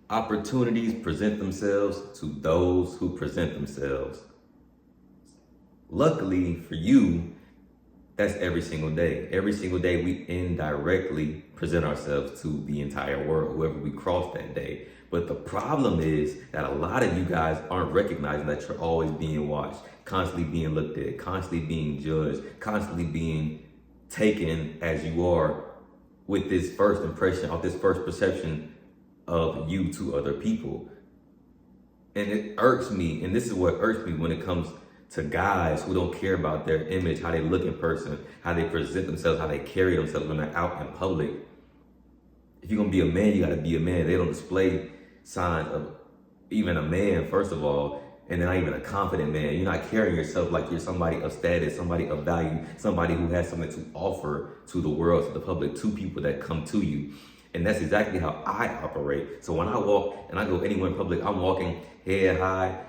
Opportunities present themselves to those who present themselves. Luckily for you, that's every single day. Every single day, we indirectly present ourselves to the entire world, whoever we cross that day. But the problem is that a lot of you guys aren't recognizing that you're always being watched, constantly being looked at, constantly being judged, constantly being taken as you are with this first impression, of this first perception of you to other people. And it irks me, and this is what irks me when it comes to guys who don't care about their image, how they look in person, how they present themselves, how they carry themselves when they're out in public. If you're gonna be a man, you gotta be a man. They don't display signs of even a man, first of all, and then not even a confident man. You're not carrying yourself like you're somebody of status, somebody of value, somebody who has something to offer to the world, to the public, to people that come to you. And that's exactly how I operate. So when I walk and I go anywhere in public, I'm walking head high,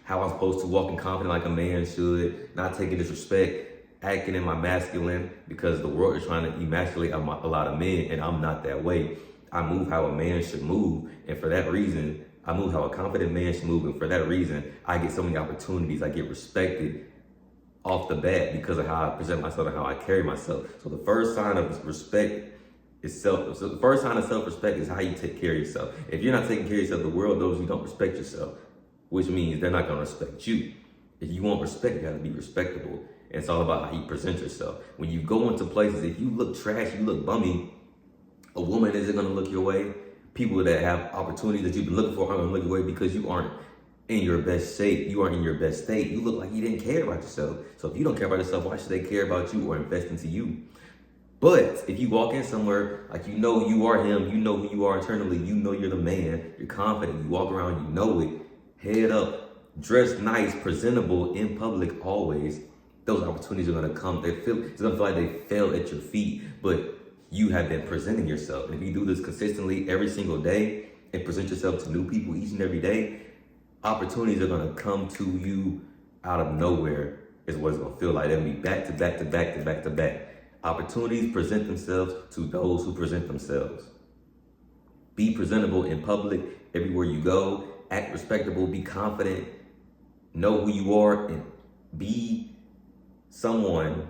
how I'm supposed to, walking confident like a man should, not taking disrespect, acting in my masculine, because the world is trying to emasculate a lot of men, and I'm not that way. I move how a man should move, and for that reason, I move how a confident man should move, and for that reason, I get so many opportunities. I get respected off the bat because of how I present myself and how I carry myself. So the first sign of respect is self. So the first sign of self-respect is how you take care of yourself. If you're not taking care of yourself, the world knows you don't respect yourself, which means they're not going to respect you. If you want respect, you got to be respectable. And it's all about how you present yourself. When you go into places, if you look trash, you look bummy, a woman isn't going to look your way. People that have opportunities that you've been looking for aren't going to look your way because you aren't in your best shape. You aren't in your best state. You look like you didn't care about yourself. So if you don't care about yourself, why should they care about you or invest into you? But if you walk in somewhere, like you know you are him, you know who you are internally, you know you're the man, you're confident, you walk around, you know it, head up, dress nice, presentable in public always, those opportunities are gonna come. It's gonna feel like they fell at your feet, but you have been presenting yourself. And if you do this consistently every single day and present yourself to new people each and every day, opportunities are gonna come to you out of nowhere is what it's gonna feel like. They'll be back to back to back to back to back. Opportunities present themselves to those who present themselves. Be presentable in public, everywhere you go. Act respectable, be confident, know who you are, and be someone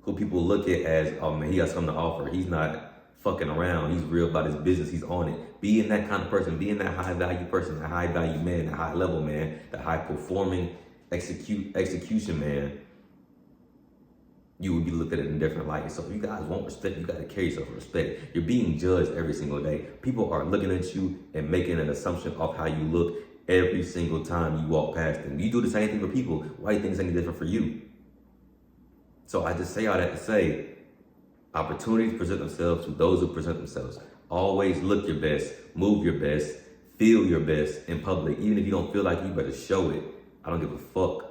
who people look at as, oh man, he got something to offer. He's not fucking around. He's real about his business. He's on it. Be in that kind of person. Be in that high value person, that high value man, that high level man, that high performing execution man. You would be looked at it in a different light. So if you guys want respect, you got to carry yourself with respect. You're being judged every single day. People are looking at you and making an assumption of how you look every single time you walk past them. You do the same thing for people. Why do you think it's any different for you? So I just say all that to say, opportunities present themselves to those who present themselves. Always look your best, move your best, feel your best in public. Even if you don't feel like you better show it. I don't give a fuck.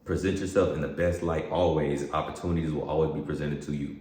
Present yourself in the best light always. Opportunities will always be presented to you.